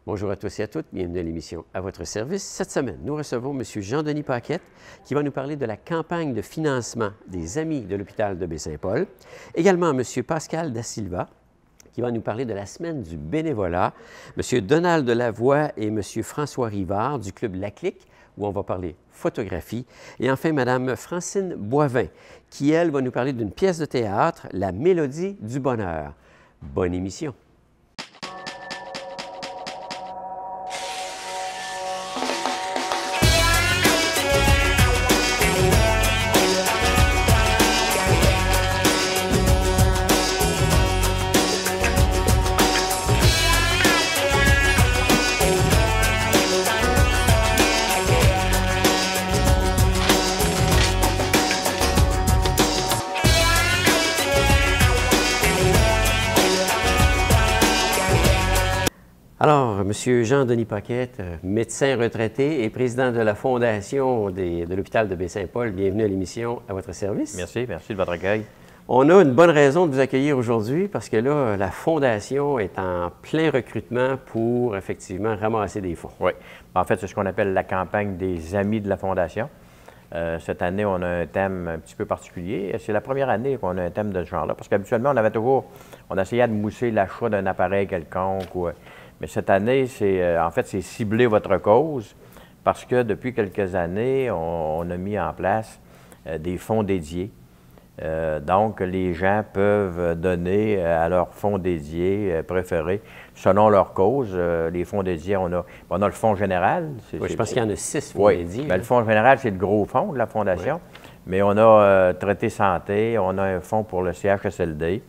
Bonjour à tous et à toutes, bienvenue à l'émission À votre service. Cette semaine, nous recevons M. Jean-Denis Paquette qui va nous parler de la campagne de financement des Amis de l'hôpital de Baie-Saint-Paul. Également M. Pascal Da Silva qui va nous parler de la semaine du bénévolat. M. Donald Delavoie et M. François Rivard du Club La Clique où on va parler photographie. Et enfin, Mme Francine Boivin qui, elle, va nous parler d'une pièce de théâtre, La Mélodie du bonheur. Bonne émission. Alors, M. Jean-Denis Paquette, médecin retraité et président de la Fondation de l'hôpital de Baie-Saint-Paul, bienvenue à l'émission À votre service. Merci de votre accueil. On a une bonne raison de vous accueillir aujourd'hui parce que là, la Fondation est en plein recrutement pour effectivement ramasser des fonds. Oui. En fait, c'est ce qu'on appelle la campagne des Amis de la Fondation. Cette année, on a un thème un petit peu particulier. C'est la première année qu'on a un thème de ce genre-là parce qu'habituellement, on essayait de mousser l'achat d'un appareil quelconque ou... Mais cette année, c'est cibler votre cause parce que depuis quelques années, on a mis en place des fonds dédiés. Donc, les gens peuvent donner à leur fonds dédié préféré selon leur cause. Les fonds dédiés, on a le fonds général. Oui, je pense qu'il y en a 6 fonds dédiés. Bien, le fonds général, c'est le gros fonds de la Fondation. Oui. Mais on a Traité Santé, on a un fonds pour le CHSLD.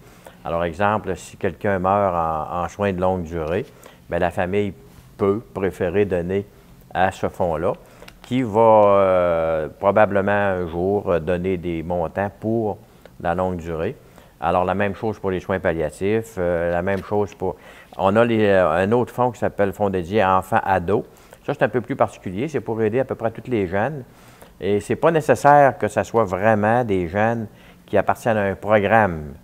Alors, exemple, si quelqu'un meurt en soins de longue durée, bien, la famille peut préférer donner à ce fonds-là, qui va probablement un jour donner des montants pour la longue durée. Alors, la même chose pour les soins palliatifs, la même chose pour... On a un autre fonds qui s'appelle Fonds dédié enfants-ados. Ça, c'est un peu plus particulier. C'est pour aider à peu près tous les jeunes. Et c'est pas nécessaire que ce soit vraiment des jeunes qui appartiennent à un programme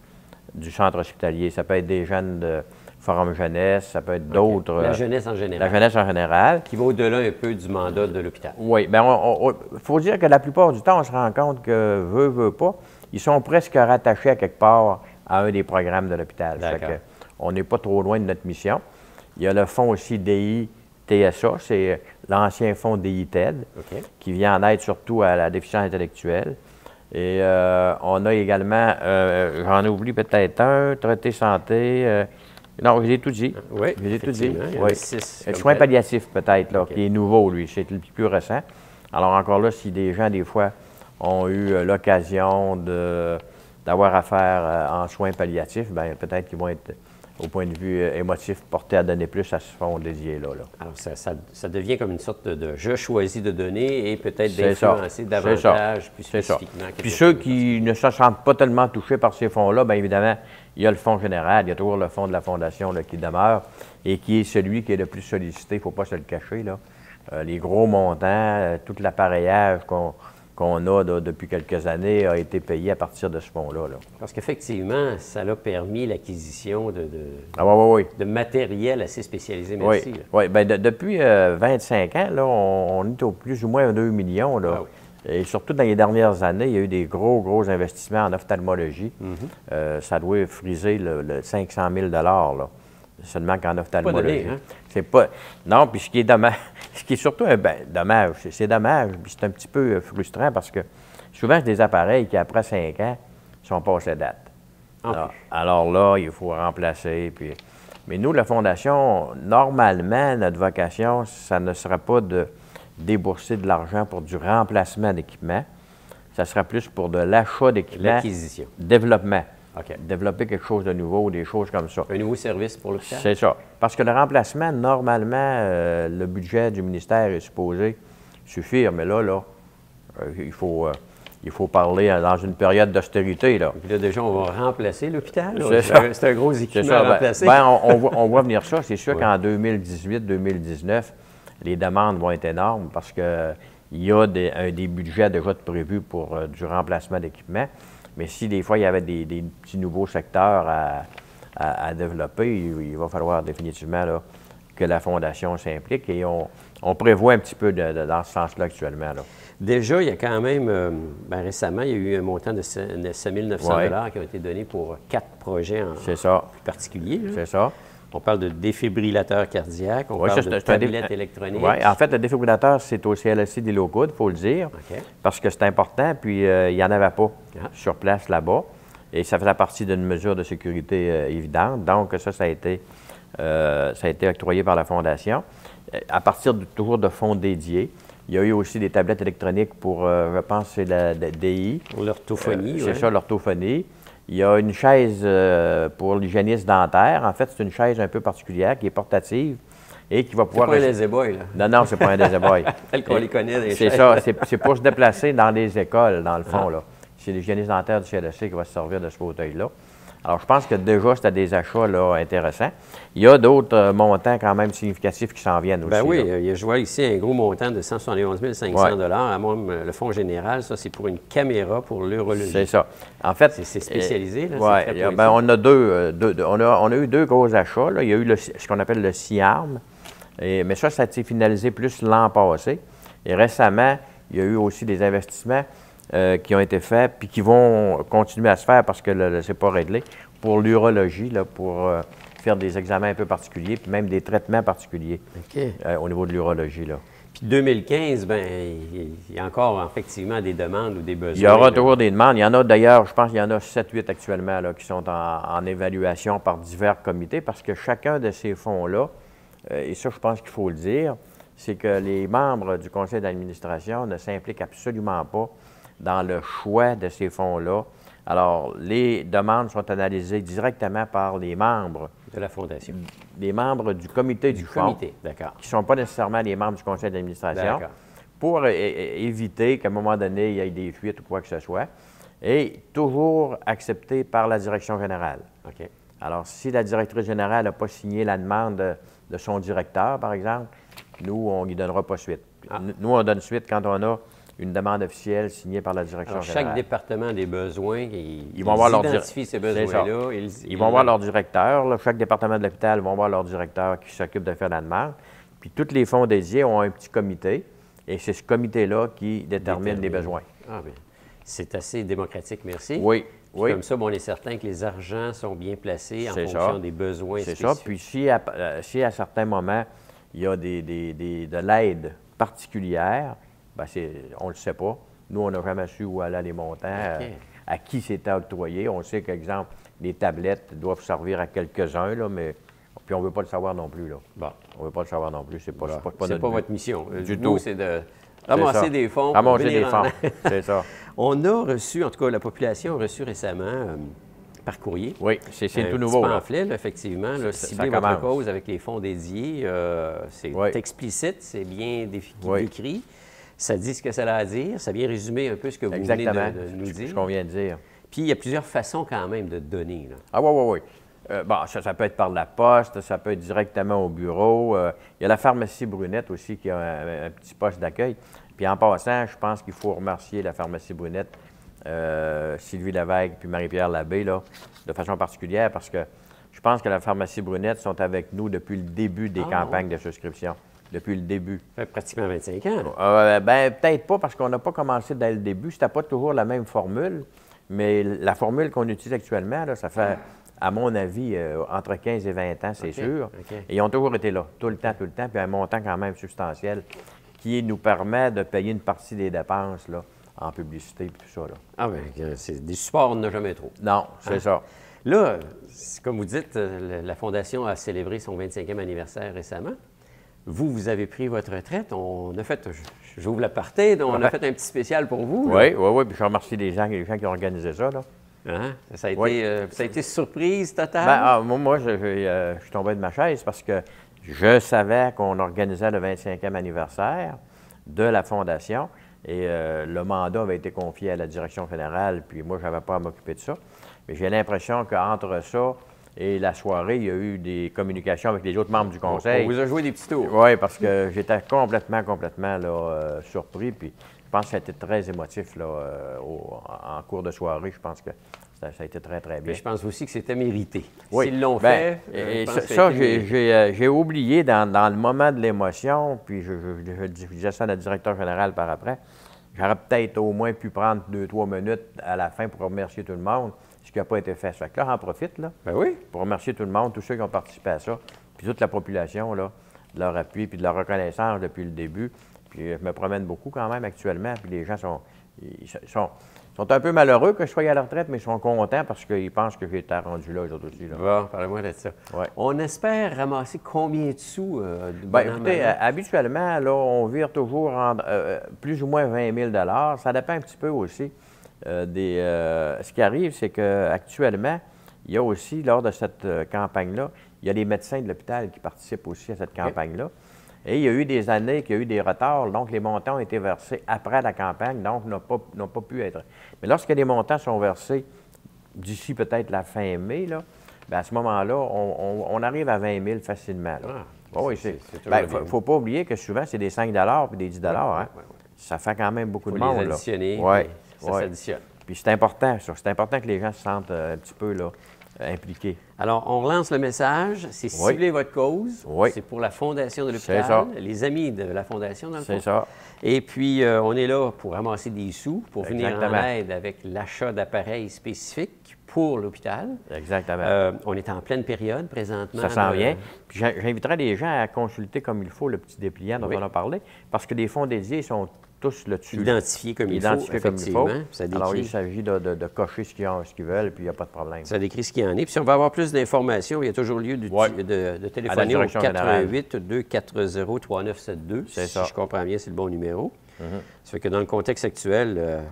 du centre hospitalier. Ça peut être des jeunes de Forum Jeunesse, ça peut être d'autres... La jeunesse en général. La jeunesse en général. Qui va au-delà un peu du mandat de l'hôpital. Oui. Bien, il faut dire que la plupart du temps, on se rend compte que, veut pas, ils sont presque rattachés à quelque part à un des programmes de l'hôpital. On n'est pas trop loin de notre mission. Il y a le fonds aussi DI-TSA, c'est l'ancien fonds DI-TED, qui vient en aide surtout à la déficience intellectuelle. Et on a également, j'en oublie peut-être un, Traité Santé... non, je l'ai tout dit. Oui, je l'ai tout dit. Oui. Le soin palliatif, peut-être, là, qui est nouveau, lui. C'est le plus récent. Alors, encore là, si des gens, des fois, ont eu l'occasion d'avoir affaire en soins palliatifs, bien, peut-être qu'ils vont être, au point de vue émotif, portés à donner plus à ce fonds dédié-là. Alors, ça devient comme une sorte de je choisis de donner et peut-être d'influencer davantage plus spécifiquement. Puis ceux qui ne se sentent pas tellement touchés par ces fonds-là, bien évidemment, il y a le fonds général, il y a toujours le fonds de la Fondation là, qui demeure et qui est celui qui est le plus sollicité, il ne faut pas se le cacher. Là. Les gros montants, tout l'appareillage qu'on a depuis quelques années a été payé à partir de ce fonds-là. Parce qu'effectivement, ça a permis l'acquisition de matériel assez spécialisé. Merci. Oui. Bien, depuis 25 ans, là, on est au plus ou moins 2 millions. Là. Ah oui. Et surtout dans les dernières années, il y a eu des gros investissements en ophtalmologie. Ça doit friser le 500 000 là, seulement qu'en ophtalmologie. Pas donné, hein? C'est pas... Non, puis ce qui est dommage, ce qui est surtout dommage, c'est dommage, puis c'est un petit peu frustrant parce que souvent, c'est des appareils qui, après 5 ans, sont passés date. Alors là, il faut remplacer. Puis... Mais nous, la Fondation, normalement, notre vocation, ça ne sera pas de débourser de l'argent pour du remplacement d'équipement. Ça sera plus pour de l'achat d'équipement. L'acquisition. Développement. Développer quelque chose de nouveau, des choses comme ça. Un nouveau service pour l'hôpital? C'est ça. Parce que le remplacement, normalement, le budget du ministère est supposé suffire. Mais là, il faut parler dans une période d'austérité. Là. Puis là, déjà, on va remplacer l'hôpital. C'est un gros équipement à remplacer. On voit venir ça. C'est sûr qu'en 2018-2019, les demandes vont être énormes parce qu'il y a des budgets déjà prévus pour du remplacement d'équipement. Mais si des fois, il y avait des petits nouveaux secteurs à développer, il va falloir définitivement là, que la Fondation s'implique et on prévoit un petit peu dans ce sens-là actuellement, là. Déjà, il y a quand même, récemment, il y a eu un montant de 5 900 $ qui ont été donnés pour 4 projets en plus particuliers. C'est ça. On parle de défibrillateur cardiaque, on parle de tablette électronique. Oui, en fait, le défibrillateur, c'est au CLSC des Locoudes, il faut le dire, parce que c'est important, puis il n'y en avait pas sur place là-bas, et ça faisait partie d'une mesure de sécurité évidente. Donc, ça a été octroyé par la Fondation. À partir toujours de fonds dédiés, il y a eu aussi des tablettes électroniques pour, je pense, c'est la DI. Pour l'orthophonie, c'est ça, l'orthophonie. Il y a une chaise pour l'hygiéniste dentaire. En fait, c'est une chaise un peu particulière qui est portative et qui va pouvoir... C'est pas un lazy-boy, là. Non, c'est pas un lazy-boy. Tel qu'on les connaît, les chaises. C'est ça, c'est pour se déplacer dans les écoles, dans le fond, là. C'est l'hygiéniste dentaire du CLSC qui va se servir de ce fauteuil-là. Alors, je pense que déjà, c'était des achats là, intéressants. Il y a d'autres montants quand même significatifs qui s'en viennent aussi. Ben oui, je vois ici un gros montant de 171 500 $ à même le Fonds général. Ça, c'est pour une caméra pour l'urologie. C'est ça. En fait, c'est spécialisé, là? Oui, on a eu deux gros achats, là. Il y a eu ce qu'on appelle le CIARM, mais ça a été finalisé plus l'an passé. Et récemment, il y a eu aussi des investissements qui ont été faits, puis qui vont continuer à se faire parce que c'est pas réglé, pour l'urologie, pour faire des examens un peu particuliers, puis même des traitements particuliers au niveau de l'urologie, là. Puis 2015, bien, il y a encore effectivement des demandes ou des besoins. Il y aura toujours des demandes. Il y en a d'ailleurs, je pense qu'il y en a 7-8 actuellement là, qui sont en évaluation par divers comités, parce que chacun de ces fonds-là, et ça, je pense qu'il faut le dire, c'est que les membres du conseil d'administration ne s'impliquent absolument pas dans le choix de ces fonds-là. Alors, les demandes sont analysées directement par les membres de la Fondation. Les membres du comité du fonds, d'accord, qui ne sont pas nécessairement les membres du conseil d'administration, pour éviter qu'à un moment donné, il y ait des fuites ou quoi que ce soit, et toujours accepté par la direction générale. OK. Alors, si la directrice générale n'a pas signé la demande de son directeur, par exemple, nous, on ne lui donnera pas suite. Nous, on donne suite quand on a une demande officielle signée par la direction générale. Chaque département des besoins, ils vont voir identifient ces besoins-là. Ils vont voir leur directeur. Là, chaque département de l'hôpital vont voir leur directeur qui s'occupe de faire la demande. Puis tous les fonds dédiés ont un petit comité, et c'est ce comité-là qui détermine les besoins. Ah bien, c'est assez démocratique, merci. Oui, oui. Comme ça, on est certain que les argents sont bien placés en fonction des besoins spécifiques. C'est ça. Puis si à certains moments, il y a de l'aide particulière, bien, on ne le sait pas. Nous, on n'a jamais su où allaient les montants, à qui c'était octroyé. On sait qu'exemple, les tablettes doivent servir à quelques-uns, là, mais puis on ne veut pas le savoir non plus. Là. Bon. On ne veut pas le savoir non plus. C'est pas votre mission. Du tout. C'est de ramasser des fonds. Ramasser des fonds, c'est ça. On a reçu, en tout cas, la population a reçu récemment, par courrier. Oui, c'est tout nouveau. Un pamphlet, là, effectivement, là, cibler votre cause avec les fonds dédiés. C'est explicite, c'est bien décrit. Ça dit ce que ça a à dire. Ça vient résumer un peu ce que vous venez de nous dire. Ce qu'on vient de dire. Puis, il y a plusieurs façons quand même de donner. Là. Ah oui. Bon, ça peut être par la poste, ça peut être directement au bureau. Il y a la pharmacie Brunette aussi qui a un petit poste d'accueil. Puis en passant, je pense qu'il faut remercier la pharmacie Brunette, Sylvie Lévesque puis Marie-Pierre Labbé, là, de façon particulière, parce que je pense que la pharmacie Brunette sont avec nous depuis le début des campagnes de souscription. Depuis le début. Ça fait pratiquement 25 ans. Bien, peut-être pas, parce qu'on n'a pas commencé dès le début. C'était pas toujours la même formule, mais la formule qu'on utilise actuellement, là, ça fait, à mon avis, entre 15 et 20 ans, c'est sûr. Et ils ont toujours été là, tout le temps, puis un montant quand même substantiel qui nous permet de payer une partie des dépenses là, en publicité et tout ça. Là. Ah bien, c'est des supports, on n'en a jamais trop. Non, c'est ça. Là, comme vous dites, la Fondation a célébré son 25e anniversaire récemment. Vous avez pris votre retraite. On a fait, j'ouvre la partie, on a fait un petit spécial pour vous. Oui, puis je remercie les gens qui ont organisé ça. Là. Ça a été surprise totale? Moi, je suis tombé de ma chaise parce que je savais qu'on organisait le 25e anniversaire de la Fondation et le mandat avait été confié à la direction fédérale, puis moi, je n'avais pas à m'occuper de ça. Mais j'ai l'impression qu'entre ça et la soirée, il y a eu des communications avec les autres membres du conseil. On vous a joué des petits tours. Oui, parce que j'étais complètement là, surpris, puis je pense que ça a été très émotif là, en cours de soirée. Je pense que Ça a été très, très bien. Mais je pense aussi que c'était mérité. Oui. S'ils l'ont Bien, fait, je pense que ça, mérité. j'ai oublié dans le moment de l'émotion, puis je disais ça à notre directeur général par après, j'aurais peut-être au moins pu prendre 2-3 minutes à la fin pour remercier tout le monde, ce qui n'a pas été fait. Ça fait que là, j'en profite, là, Ben oui. pour remercier tout le monde, tous ceux qui ont participé à ça, puis toute la population, là, de leur appui, puis de leur reconnaissance depuis le début. Puis je me promène beaucoup quand même actuellement, puis les gens sont un peu malheureux que je sois à la retraite, mais ils sont contents parce qu'ils pensent que j'ai été rendu là, eux autres aussi. Là. Bon, parlez-moi de ça. Ouais. On espère ramasser combien de sous? Bien, écoutez, habituellement, là, on vire toujours plus ou moins 20 000 $. Ça dépend un petit peu aussi ce qui arrive, c'est qu'actuellement, il y a aussi, lors de cette campagne-là, il y a les médecins de l'hôpital qui participent aussi à cette campagne-là. Et il y a eu des années qu'il y a eu des retards, donc les montants ont été versés après la campagne, donc n'ont pas pu être. Mais lorsque les montants sont versés d'ici peut-être la fin mai, là, bien à ce moment-là, on arrive à 20 000 facilement. Là. Ah, oui, il ne faut pas oublier que souvent, c'est des 5 $ puis des 10 $. Hein? Ça fait quand même beaucoup de monde. Les additionner, ça s'additionne. Puis c'est important, ça. C'est important que les gens se sentent un petit peu là, impliqués. Alors, on relance le message. C'est cibler votre cause. Oui. C'est pour la Fondation de l'hôpital, les amis de la Fondation, dans le fond. C'est ça. Et puis, on est là pour ramasser des sous, pour venir en aide avec l'achat d'appareils spécifiques pour l'hôpital. Exactement. On est en pleine période présentement. Ça s'en vient. Puis j'inviterai les gens à consulter comme il faut le petit dépliant dont on a parlé, parce que les fonds dédiés sont tous là-dessus. Identifiés comme il faut, effectivement. Alors, il s'agit de cocher ce qu'ils veulent, puis il n'y a pas de problème. Ça décrit ce qu'il y en est. Puis si on veut avoir plus d'informations, il y a toujours lieu de téléphoner au 88-240-3972. C'est ça. Si je comprends bien, c'est le bon numéro. Ça fait que dans le contexte actuel,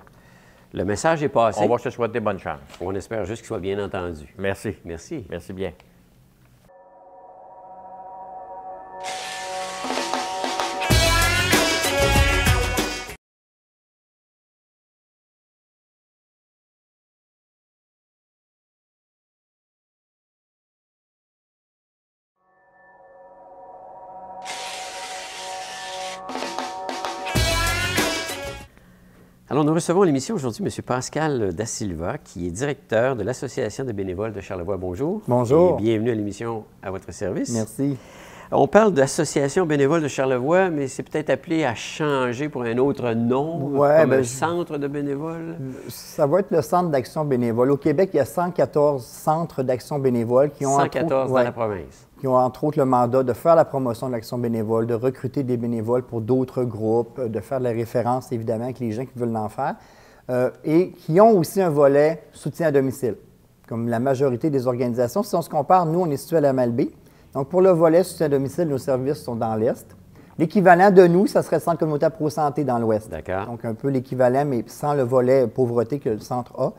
le message est passé. On va se souhaiter bonne chance. On espère juste qu'il soit bien entendu. Merci. Merci. Merci bien. Alors, nous recevons à l'émission aujourd'hui M. Pascal Da Silva, qui est directeur de l'Association des bénévoles de Charlevoix. Bonjour. Bonjour. Et bienvenue à l'émission à votre service. Merci. On parle d'Association bénévole de Charlevoix, mais c'est peut-être appelé à changer pour un autre nom, comme un centre de bénévoles? Ça va être le Centre d'action bénévole. Au Québec, il y a 114 centres d'action bénévole qui ont 114 dans la province. Qui ont entre autres le mandat de faire la promotion de l'action bénévole, de recruter des bénévoles pour d'autres groupes, de faire de la référence, évidemment, avec les gens qui veulent en faire, et qui ont aussi un volet soutien à domicile, comme la majorité des organisations. Si on se compare, nous, on est situé à la Malbaie. Donc, pour le volet soutien à domicile, nos services sont dans l'Est. L'équivalent de nous, ça serait le Centre communautaire pro-santé dans l'Ouest. D'accord. Donc, un peu l'équivalent, mais sans le volet pauvreté que le centre a.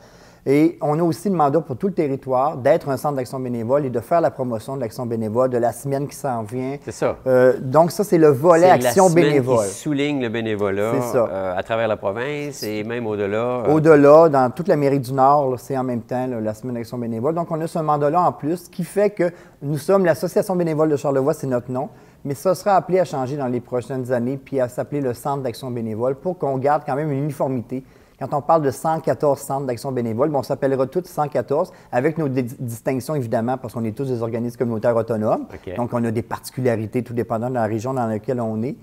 Et on a aussi le mandat pour tout le territoire d'être un centre d'action bénévole et de faire la promotion de l'action bénévole, de la semaine qui s'en vient. C'est ça. Donc, ça, c'est le volet action bénévole. Qui souligne le bénévolat à travers la province et même au-delà. Au-delà, dans toute l'Amérique du Nord, c'est en même temps la semaine d'action bénévole. Donc, on a ce mandat-là en plus qui fait que nous sommes l'Association bénévole de Charlevoix, c'est notre nom, mais ça sera appelé à changer dans les prochaines années puis à s'appeler le Centre d'action bénévole pour qu'on garde quand même une uniformité. Quand on parle de 114 centres d'action bénévole, on s'appellera tous 114, avec nos distinctions, évidemment, parce qu'on est tous des organismes communautaires autonomes. Okay. Donc, on a des particularités, tout dépendant de la région dans laquelle on est.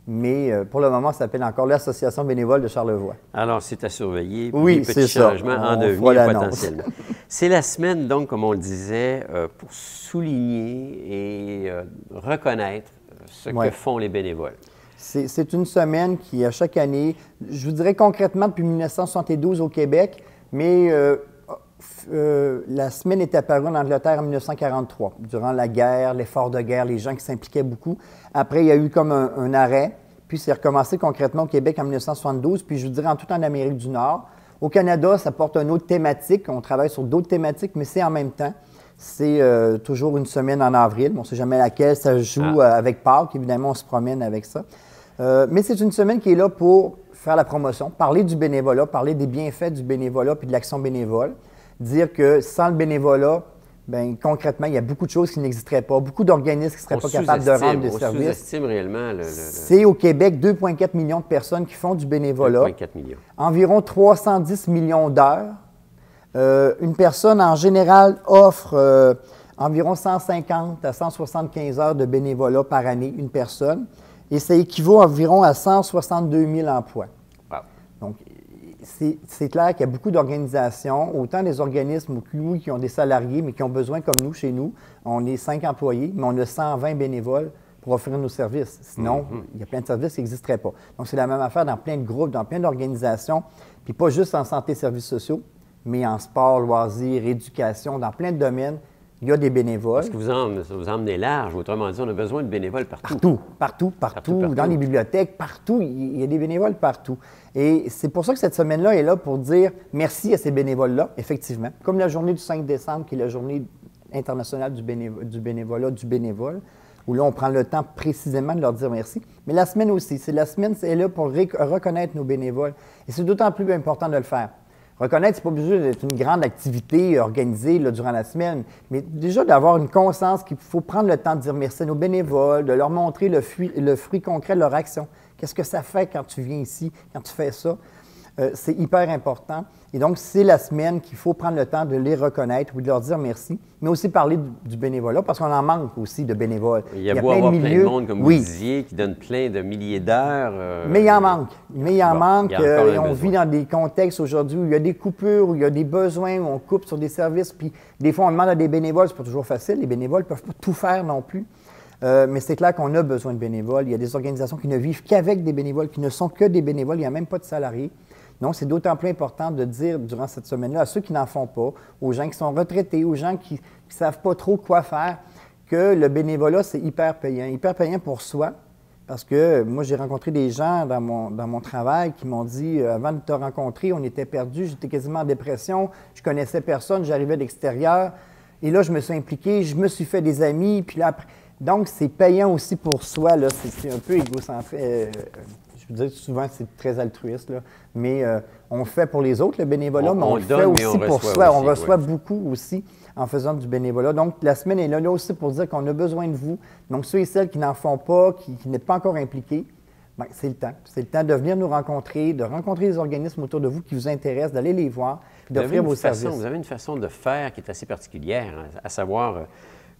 Mais pour le moment, ça s'appelle encore l'Association bénévole de Charlevoix. Alors, c'est à surveiller. Oui, c'est ça. Changements en devenir potentiellement. C'est la semaine, donc, comme on le disait, pour souligner et reconnaître ce que font les bénévoles. C'est une semaine qui, à chaque année, je vous dirais concrètement depuis 1972 au Québec, mais la semaine est apparue en Angleterre en 1943, durant la guerre, l'effort de guerre, les gens qui s'impliquaient beaucoup. Après, il y a eu comme un arrêt, puis c'est recommencé concrètement au Québec en 1972, puis je vous dirais en tout en Amérique du Nord. Au Canada, ça porte une autre thématique, on travaille sur d'autres thématiques, mais c'est en même temps. C'est toujours une semaine en avril, on ne sait jamais laquelle, ça joue avec Pâques, évidemment, on se promène avec ça. Mais c'est une semaine qui est là pour faire la promotion, parler du bénévolat, parler des bienfaits du bénévolat puis de l'action bénévole, dire que sans le bénévolat, bien, concrètement, il y a beaucoup de choses qui n'existeraient pas, beaucoup d'organismes qui ne seraient pas capables de rendre des services. On sous-estime réellement C'est au Québec 2,4 millions de personnes qui font du bénévolat. 2,4 millions. Environ 310 millions d'heures. Une personne, en général, offre environ 150 à 175 heures de bénévolat par année, une personne, et ça équivaut environ à 162 000 emplois. Wow. Donc, c'est clair qu'il y a beaucoup d'organisations, autant des organismes oui, qui ont des salariés, mais qui ont besoin, comme nous, chez nous, on est 5 employés, mais on a 120 bénévoles pour offrir nos services. Sinon, il y a plein de services qui n'existeraient pas. Donc, c'est la même affaire dans plein de groupes, dans plein d'organisations, puis pas juste en santé et services sociaux, mais en sport, loisirs, éducation, dans plein de domaines. Il y a des bénévoles. Parce que vous emmenez large. Autrement dit, on a besoin de bénévoles partout. Partout. Dans les bibliothèques, partout. Il y a des bénévoles partout. Et c'est pour ça que cette semaine-là est là pour dire merci à ces bénévoles-là, effectivement. Comme la journée du 5 décembre, qui est la journée internationale du bénévolat, du bénévole, où là, on prend le temps précisément de leur dire merci. Mais la semaine aussi. La semaine, c'est là pour reconnaître nos bénévoles. Et c'est d'autant plus important de le faire. Reconnaître, ce n'est pas obligé d'être une grande activité organisée là, durant la semaine, mais déjà d'avoir une conscience qu'il faut prendre le temps de dire merci à nos bénévoles, de leur montrer le fruit concret de leur action. Qu'est-ce que ça fait quand tu viens ici, quand tu fais ça? C'est hyper important. Et donc, c'est la semaine qu'il faut prendre le temps de les reconnaître ou de leur dire merci, mais aussi parler du bénévolat, parce qu'on en manque aussi de bénévoles. Il y a beau avoir plein de monde, comme vous disiez, qui donne plein de milliers d'heures. Mais il en manque. Et on vit dans des contextes aujourd'hui où il y a des coupures, où il y a des besoins, où on coupe sur des services, puis des fois, on demande à des bénévoles, c'est pas toujours facile. Les bénévoles ne peuvent pas tout faire non plus. Mais c'est clair qu'on a besoin de bénévoles. Il y a des organisations qui ne vivent qu'avec des bénévoles, qui ne sont que des bénévoles. Il n'y a même pas de salariés. Donc, c'est d'autant plus important de dire durant cette semaine-là à ceux qui n'en font pas, aux gens qui sont retraités, aux gens qui ne savent pas trop quoi faire, que le bénévolat, c'est hyper payant. Hyper payant pour soi, parce que moi, j'ai rencontré des gens dans mon travail qui m'ont dit, avant de te rencontrer, on était perdus, j'étais quasiment en dépression, je connaissais personne, j'arrivais de l'extérieur. Et là, je me suis impliqué, je me suis fait des amis, puis là, après... Donc, c'est payant aussi pour soi, là, c'est un peu égocentré. Je veux dire, souvent, c'est très altruiste, là. Mais on fait pour les autres, le bénévolat, mais on le fait aussi pour soi. On reçoit beaucoup aussi en faisant du bénévolat. Donc, la semaine est là aussi pour dire qu'on a besoin de vous. Donc, ceux et celles qui n'en font pas, qui n'est pas encore impliqués, bien, c'est le temps. C'est le temps de venir nous rencontrer, de rencontrer les organismes autour de vous qui vous intéressent, d'aller les voir, puis d'offrir vos services. Vous avez une façon de faire qui est assez particulière, hein, à savoir,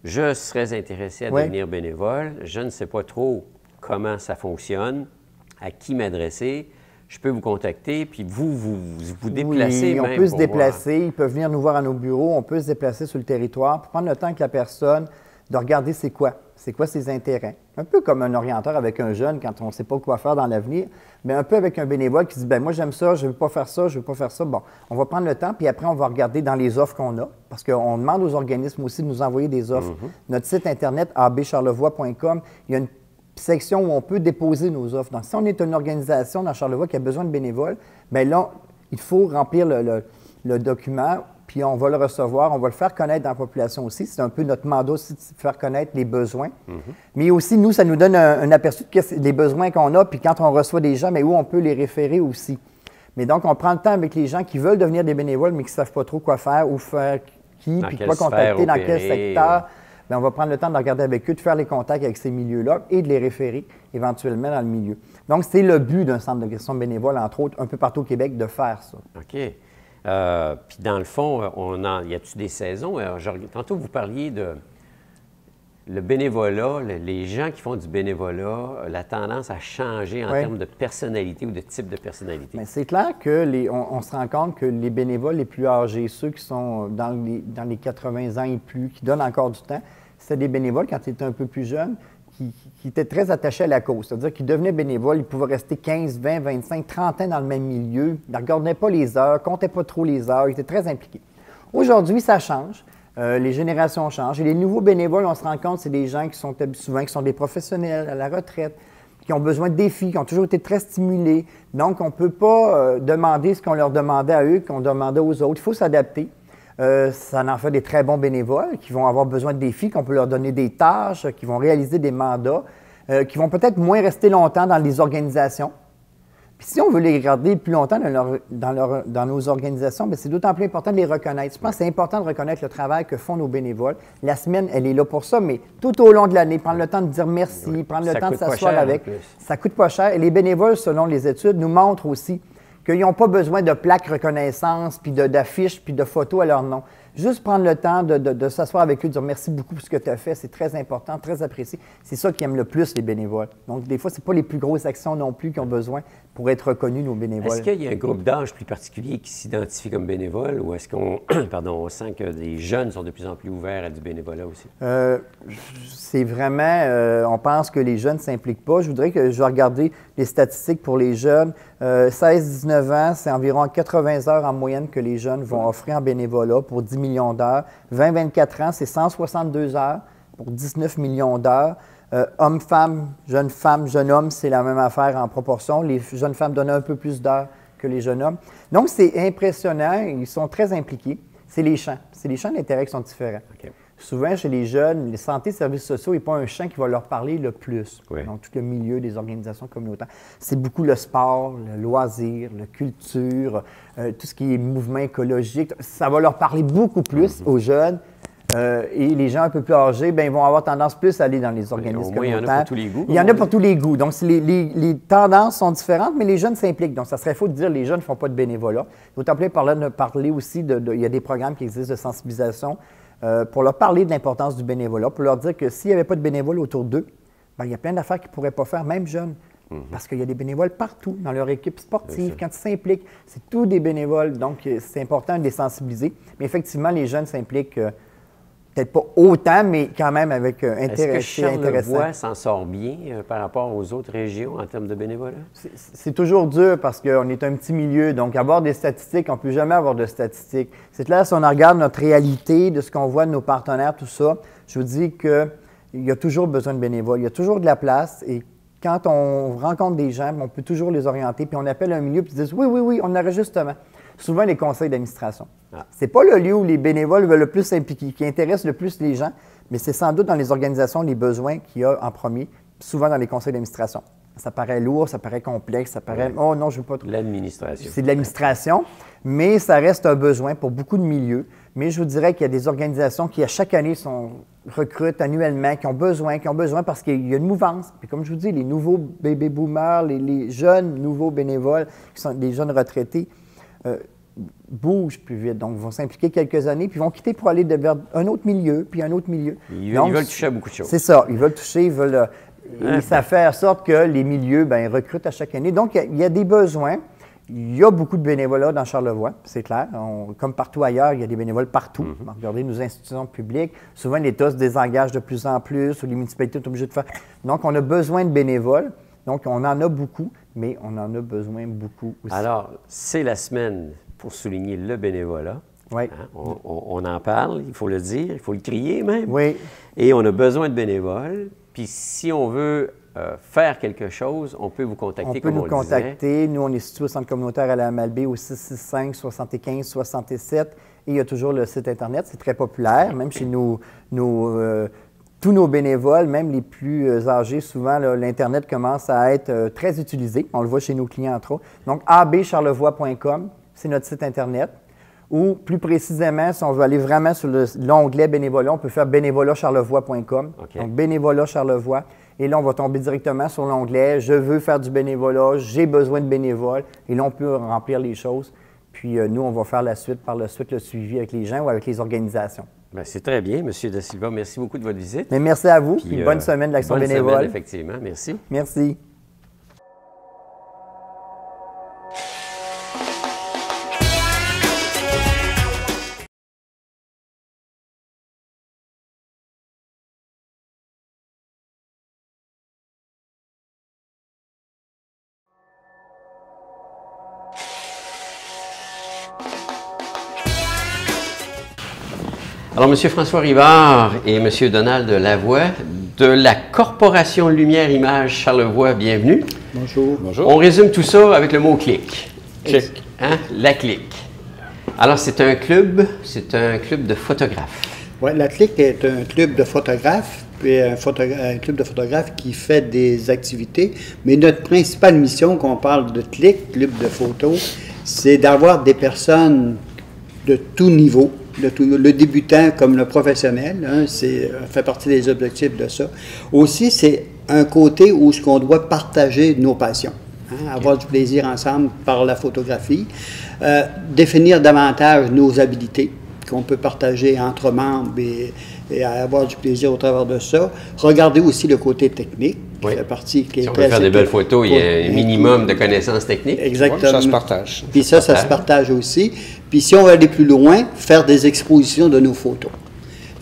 je serais intéressé à devenir bénévole, je ne sais pas trop comment ça fonctionne, à qui m'adresser, je peux vous contacter, puis vous déplacez. Oui, on peut se déplacer, ils peuvent venir nous voir à nos bureaux, on peut se déplacer sur le territoire pour prendre le temps avec la personne de regarder c'est quoi ses intérêts. Un peu comme un orienteur avec un jeune quand on ne sait pas quoi faire dans l'avenir, mais un peu avec un bénévole qui dit, bien moi j'aime ça, je ne veux pas faire ça, je ne veux pas faire ça. Bon, on va prendre le temps, puis après on va regarder dans les offres qu'on a, parce qu'on demande aux organismes aussi de nous envoyer des offres. Notre site internet, abcharlevoix.com, il y a une section où on peut déposer nos offres. Donc, si on est une organisation dans Charlevoix qui a besoin de bénévoles, bien là, il faut remplir le document, puis on va le recevoir, on va le faire connaître dans la population aussi. C'est un peu notre mandat aussi de faire connaître les besoins. Mais aussi, nous, ça nous donne un aperçu des besoins qu'on a, puis quand on reçoit des gens, mais où on peut les référer aussi. Mais donc, on prend le temps avec les gens qui veulent devenir des bénévoles, mais qui ne savent pas trop quoi faire, où faire qui, puis quoi contacter, dans quel secteur. Bien, on va prendre le temps de regarder avec eux, de faire les contacts avec ces milieux-là et de les référer éventuellement dans le milieu. Donc, c'est le but d'un centre de gestion bénévole, entre autres, un peu partout au Québec, de faire ça. OK. Puis dans le fond, y a-t-il des saisons? Tantôt, vous parliez de le bénévolat, les gens qui font du bénévolat, la tendance à changer en termes de personnalité ou de type de personnalité. Bien, c'est clair qu'on se rend compte que les bénévoles les plus âgés, ceux qui sont dans les 80 ans et plus, qui donnent encore du temps, c'est des bénévoles, quand ils étaient un peu plus jeunes, qui étaient très attachés à la cause. C'est-à-dire qu'ils devenaient bénévoles, ils pouvaient rester 15, 20, 25, 30 ans dans le même milieu. Ils ne regardaient pas les heures, ne comptaient pas trop les heures, ils étaient très impliqués. Aujourd'hui, ça change. Les générations changent. Et les nouveaux bénévoles, on se rend compte, c'est des gens qui sont des professionnels à la retraite, qui ont besoin de défis, qui ont toujours été très stimulés. Donc, on ne peut pas demander ce qu'on leur demandait à eux, qu'on demandait aux autres. Il faut s'adapter. Ça en fait des très bons bénévoles qui vont avoir besoin de défis, qu'on peut leur donner des tâches, qui vont réaliser des mandats, qui vont peut-être moins rester longtemps dans les organisations. Puis si on veut les garder plus longtemps dans nos organisations, bien, c'est d'autant plus important de les reconnaître. Je pense que c'est important de reconnaître le travail que font nos bénévoles. La semaine, elle est là pour ça, mais tout au long de l'année, prendre le temps de dire merci, prendre le temps de s'asseoir avec, ça ne coûte pas cher. Et les bénévoles, selon les études, nous montrent aussi qu'ils n'ont pas besoin de plaques reconnaissance, puis d'affiches, puis de photos à leur nom. Juste prendre le temps de s'asseoir avec eux, de dire merci beaucoup pour ce que tu as fait, c'est très important, très apprécié. C'est ça qui aime le plus les bénévoles. Donc, des fois, ce n'est pas les plus grosses actions non plus qui ont besoin pour être reconnus, nos bénévoles. Est-ce qu'il y a un groupe d'âge plus particulier qui s'identifie comme bénévole ou est-ce qu'on on sent que les jeunes sont de plus en plus ouverts à du bénévolat aussi? C'est vraiment, on pense que les jeunes ne s'impliquent pas. Je voudrais que je vais regarder les statistiques pour les jeunes. 16-19 ans, c'est environ 80 heures en moyenne que les jeunes vont offrir en bénévolat pour 10 millions d'heures. 20-24 ans, c'est 162 heures pour 19 millions d'heures. Hommes-femmes, jeunes hommes, c'est la même affaire en proportion. Les jeunes femmes donnent un peu plus d'heures que les jeunes hommes. Donc, c'est impressionnant. Ils sont très impliqués. C'est les champs. C'est les champs d'intérêt qui sont différents. Okay. Souvent, chez les jeunes, les santé et services sociaux n'est pas un champ qui va leur parler le plus. Oui. Donc, tout le milieu des organisations communautaires. C'est beaucoup le sport, le loisir, la culture, tout ce qui est mouvement écologique. Ça va leur parler beaucoup plus aux jeunes. Et les gens un peu plus âgés, bien, ils vont avoir tendance plus à aller dans les organismes communautaires. Il y en a pour tous les goûts. Il y en a pour tous les goûts. Donc, les tendances sont différentes, mais les jeunes s'impliquent. Donc, ça serait faux de dire que les jeunes ne font pas de bénévolat. D'autant plus parler aussi il y a des programmes qui existent de sensibilisation pour leur parler de l'importance du bénévolat, pour leur dire que s'il n'y avait pas de bénévoles autour d'eux, bien, il y a plein d'affaires qu'ils ne pourraient pas faire, même jeunes. Parce qu'il y a des bénévoles partout, dans leur équipe sportive, quand ils s'impliquent. C'est tous des bénévoles, donc c'est important de les sensibiliser. Mais effectivement, les jeunes s'impliquent peut-être pas autant, mais quand même avec intérêt. Est-ce que Charlevoix s'en sort bien par rapport aux autres régions en termes de bénévolat? C'est toujours dur parce qu'on est un petit milieu. Donc, avoir des statistiques, on ne peut jamais avoir de statistiques. C'est clair, si on regarde notre réalité, de ce qu'on voit de nos partenaires, tout ça, je vous dis qu'il y a toujours besoin de bénévoles. Il y a toujours de la place. Et quand on rencontre des gens, on peut toujours les orienter. Puis on appelle un milieu, puis ils disent oui, on aurait justement. Souvent, les conseils d'administration. Ce n'est pas le lieu où les bénévoles veulent le plus s'impliquer, qui intéresse le plus les gens, mais c'est sans doute dans les organisations les besoins qu'il y a en premier, souvent dans les conseils d'administration. Ça paraît lourd, ça paraît complexe, ça paraît « Oh non, je ne veux pas trop. » L'administration. C'est de l'administration, mais ça reste un besoin pour beaucoup de milieux. Mais je vous dirais qu'il y a des organisations qui, à chaque année, recrutent annuellement, qui ont besoin parce qu'il y a une mouvance. Puis comme je vous dis, les nouveaux baby boomers, les jeunes nouveaux bénévoles, qui sont des jeunes retraités, bougent plus vite. Donc, vont s'impliquer quelques années, puis vont quitter pour aller vers un autre milieu, puis un autre milieu. Ils veulent toucher à beaucoup de choses. C'est ça. Ils veulent toucher, ils veulent... et ça fait en sorte que les milieux, bien, recrutent à chaque année. Donc, il y a des besoins. Il y a beaucoup de bénévolat dans Charlevoix, c'est clair. Comme partout ailleurs, il y a des bénévoles partout. Regardez nos institutions publiques. Souvent, l'État se désengage de plus en plus, ou les municipalités sont obligées de faire. Donc, on a besoin de bénévoles. Donc, on en a beaucoup, mais on en a besoin beaucoup aussi. Alors, c'est la semaine pour souligner le bénévolat. Oui. Hein? On en parle, il faut le dire, il faut le crier même. Oui. Et on a besoin de bénévoles. Puis si on veut faire quelque chose, on peut vous contacter, comme on le disait. On peut nous contacter. Nous, on est situé au centre communautaire à la Malbaie au 665-75-67. Et il y a toujours le site Internet. C'est très populaire, même chez tous nos bénévoles, même les plus âgés, souvent, l'Internet commence à être très utilisé. On le voit chez nos clients, entre autres. Donc, abcharlevoix.com, c'est notre site Internet. Ou, plus précisément, si on veut aller vraiment sur l'onglet bénévolat, on peut faire bénévolatcharlevoix.com. Okay. Donc, bénévolat Charlevoix. Et là, on va tomber directement sur l'onglet « Je veux faire du bénévolat, j'ai besoin de bénévoles ». Et là, on peut remplir les choses. Puis, nous, on va faire par la suite le suivi avec les gens ou avec les organisations. Bien, c'est très bien, M. Da Silva. Merci beaucoup de votre visite. Mais merci à vous. Puis, bonne semaine de l'Action bénévole. Bonne semaine, effectivement. Merci. Merci. Alors, M. François Rivard et M. Donald Lavoie de la Corporation Lumière Image Charlevoix, bienvenue. Bonjour. Bonjour. On résume tout ça avec le mot clic. Clic. Hein? La clic. Alors, c'est un club de photographes. Oui, la clic est un club de photographes, puis un club de photographes qui fait des activités. Mais notre principale mission, quand on parle de clic, club de photos, c'est d'avoir des personnes de tout niveau. Le débutant comme le professionnel, hein, fait partie des objectifs de ça. Aussi, c'est un côté où on doit partager nos passions. hein, avoir du plaisir ensemble par la photographie, définir davantage nos habilités qu'on peut partager entre membres et avoir du plaisir au travers de ça. Regarder aussi le côté technique, qui fait partie... Qui si on veut faire des belles photos, il y a un minimum de connaissances techniques. Exactement. Ça se partage. Puis ça se partage aussi. Puis si on veut aller plus loin, faire des expositions de nos photos.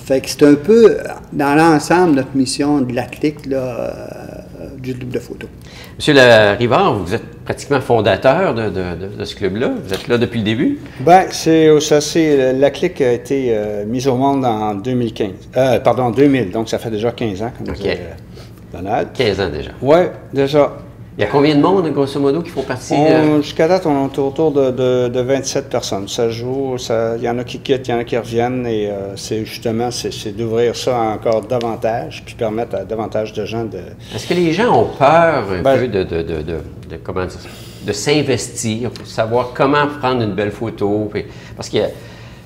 Fait que c'est un peu, dans l'ensemble, notre mission de la clique, du club de photos. Monsieur Larivard, vous êtes pratiquement fondateur de ce club-là. Vous êtes là depuis le début? Bien, la clique a été mise au monde en 2015. En 2000, donc ça fait déjà 15 ans, comme disait Donald. 15 ans déjà. Oui, déjà. Il y a combien de monde, grosso modo, qui font partie? Jusqu'à date, on est autour de 27 personnes. Ça joue, il y en a qui quittent, il y en a qui reviennent, et c'est justement d'ouvrir ça encore davantage, puis permettre à davantage de gens de... Est-ce que les gens ont peur un peu comment dire, de s'investir pour savoir comment prendre une belle photo? Parce que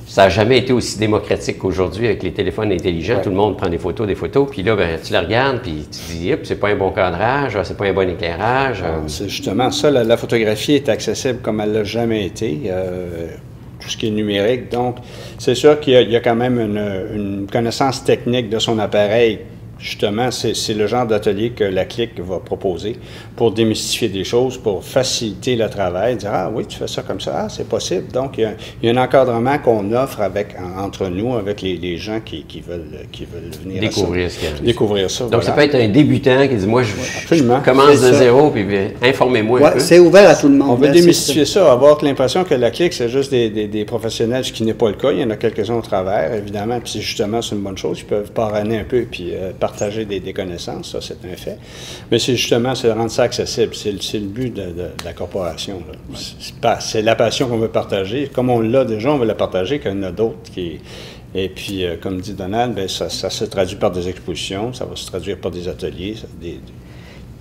ça n'a jamais été aussi démocratique qu'aujourd'hui avec les téléphones intelligents. Ouais. Tout le monde prend des photos, puis là, ben, tu la regardes, puis tu te dis, c'est pas un bon cadrage, c'est pas un bon éclairage. C'est justement ça, la photographie est accessible comme elle l'a jamais été, tout ce qui est numérique. Donc, c'est sûr qu'il y a quand même une connaissance technique de son appareil. Justement, c'est le genre d'atelier que la clique va proposer pour démystifier des choses, pour faciliter le travail, dire « Ah oui, tu fais ça comme ça, c'est possible ». Donc, il y a un encadrement qu'on offre entre nous, avec les gens qui veulent venir découvrir ça. Donc, ça peut être un débutant qui dit « Moi, je commence de zéro, puis informez-moi un peu ». C'est ouvert à tout le monde. On veut démystifier ça, avoir l'impression que la clique, c'est juste des professionnels, ce qui n'est pas le cas. Il y en a quelques-uns au travers, évidemment, puis justement, c'est une bonne chose. Ils peuvent parrainer un peu, puis partager des connaissances, ça c'est un fait. Mais c'est justement, c'est de rendre ça accessible. C'est le but de la corporation. C'est la passion qu'on veut partager. Comme on l'a déjà, on veut la partager, qu'il y en a d'autres qui... Et puis, comme dit Donald, bien, ça se traduit par des expositions, ça va se traduire par des ateliers.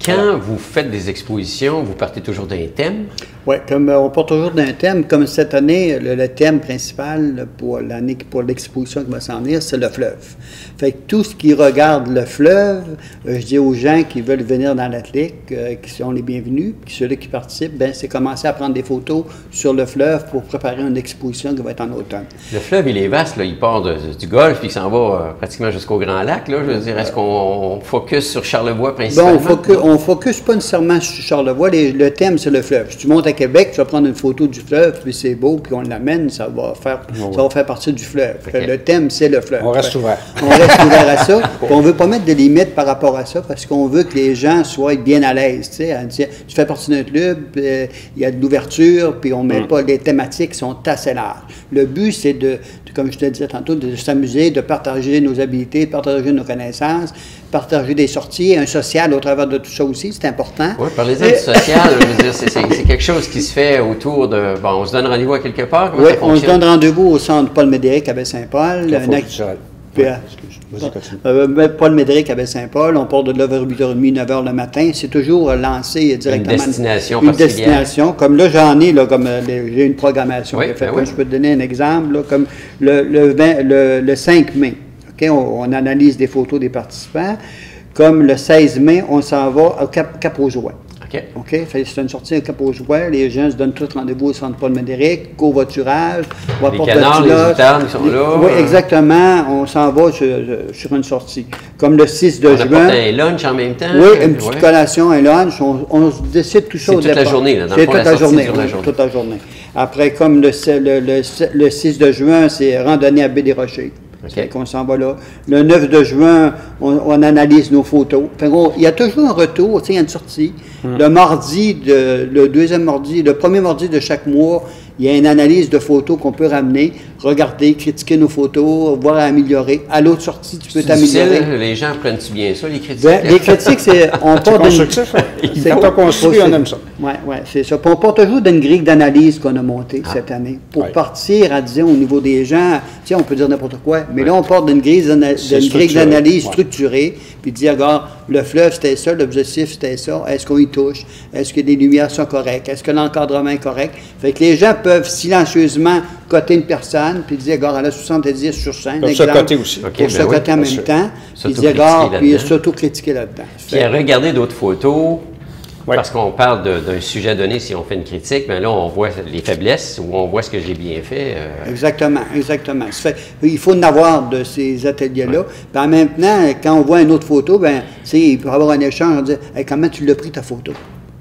Quand vous faites des expositions, vous partez toujours d'un thème? Oui, on part toujours d'un thème. Comme cette année, le thème principal pour l'exposition qui va s'en venir, c'est le fleuve. Fait que tout ce qui regarde le fleuve, je dis aux gens qui veulent venir dans l'atelier, qui sont les bienvenus, puis ceux-là qui participent, bien, c'est commencer à prendre des photos sur le fleuve pour préparer une exposition qui va être en automne. Le fleuve, il est vaste, là. Il part du Golfe, puis il s'en va pratiquement jusqu'au Grand Lac, là. Je veux dire, est-ce qu'on focus sur Charlevoix principalement? Bon, on ne focus pas nécessairement sur Charlevoix. Le thème, c'est le fleuve. Si tu montes à Québec, tu vas prendre une photo du fleuve, puis c'est beau, puis on l'amène, ça va faire partie du fleuve. Okay. Le thème, c'est le fleuve. On reste ouvert. On reste ouvert à ça. On ne veut pas mettre de limites par rapport à ça, parce qu'on veut que les gens soient bien à l'aise. Tu sais, tu fais partie d'un club, il y a de l'ouverture, puis on ne met pas, les thématiques sont assez larges. Le but, c'est comme je te disais tantôt, de s'amuser, de partager nos habiletés, de partager nos connaissances, partager des sorties, un social au travers de tout ça aussi, c'est important. Oui, parlez-en du social, je veux dire, c'est quelque chose qui se fait autour de... Bon, on se donne rendez-vous à quelque part? Oui, on se donne rendez-vous au centre Paul Médéric à Baie-Saint-Paul. Paul Médéric à Baie-Saint-Paul, on part de là vers 8h30, 9h le matin. C'est toujours lancé directement. Une destination, comme là, j'en ai, là, comme j'ai une programmation. Oui, Je peux te donner un exemple, là, comme le 5 mai. Okay, on analyse des photos des participants. Comme le 16 mai, on s'en va au Cap-aux-Joies. OK? C'est une sortie au Cap-aux-Joies. Les gens se donnent tous rendez-vous au centre Paul Médéric, covoiturage. Les canards, les outardes qui sont là. Oui, exactement. On s'en va sur une sortie. Comme le 6 de juin. On apporte un lunch en même temps. Oui, une petite collation, un lunch. On décide tout ça au départ. C'est toute la journée, là. C'est toute la journée. Après, comme le 6 de juin, c'est randonnée à Baie-des-Rochers. Okay. On s'en va là. Le 9 de juin, on analyse nos photos. Il y a toujours un retour, il y a une sortie. Le mardi, le premier mardi de chaque mois, il y a une analyse de photos qu'on peut ramener, regarder, critiquer nos photos, voir améliorer. À l'autre sortie, tu peux t'améliorer. Les gens prennent-tu bien ça, les critiques? Les critiques, c'est... C'est constructif. Quand on construit, on aime ça. Oui, c'est ça. Puis on part toujours d'une grille d'analyse qu'on a montée cette année. Pour partir, disons, au niveau des gens, tiens, on peut dire n'importe quoi, mais là, on part d'une grille d'analyse structurée, puis dire, regarde, le fleuve, c'était ça, l'objectif, c'était ça. Est-ce qu'on y touche? Est-ce que les lumières sont correctes? Est-ce que l'encadrement est correct? Fait que les gens peuvent silencieusement coter une personne, puis dire, regarde, elle a 70 sur 100. Pour se coter aussi. Pour se coter en même temps. Puis dire, regarde, puis s'auto-critiquer là-dedans. Puis à regarder d'autres photos, Oui. Parce qu'on parle d'un sujet donné, si on fait une critique, bien là, on voit les faiblesses ou on voit ce que j'ai bien fait. Exactement, exactement. Ça fait, il faut en avoir de ces ateliers-là. Puis en même temps, quand on voit une autre photo, ben, il peut y avoir un échange, on dit hey, comment tu l'as pris ta photo?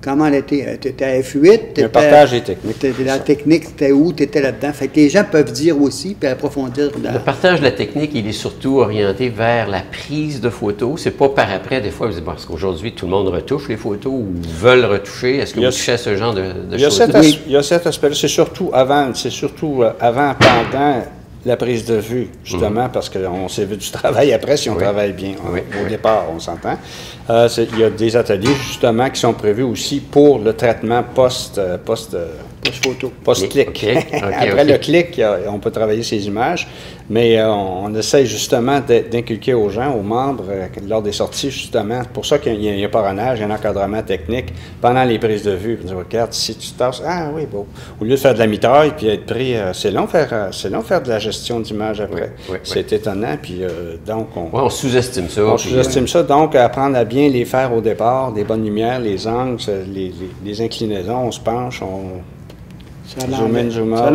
Comment elle était? Tu étais à F8? Le partage des techniques. La technique, c'était où? Tu étais là-dedans. Fait que les gens peuvent dire aussi, puis approfondir. Le partage de la technique, il est surtout orienté vers la prise de photos. C'est pas par après, des fois, parce qu'aujourd'hui, tout le monde retouche les photos ou veulent retoucher. Est-ce que vous touchez à ce genre de choses? Il y a cet aspect-là. C'est surtout avant, pendant la prise de vue, justement, parce qu'on s'est vu du travail après, si on travaille bien. Au départ, on s'entend. Il y a des ateliers, justement, qui sont prévus aussi pour le traitement post-clic. Après le clic, on peut travailler ces images, mais on essaie justement d'inculquer aux gens, aux membres, lors des sorties, justement. C'est pour ça qu'il y a un parrainage, un encadrement technique pendant les prises de vue. On dit, regarde, si tu tasses, ah oui, bon. Au lieu de faire de la mitraille puis être pris, c'est long faire de la gestion d'image après. C'est étonnant, puis donc on sous-estime ça. On sous-estime ça, donc apprendre à bien les faire au départ, des bonnes lumières, les angles, les inclinaisons, on se penche, ça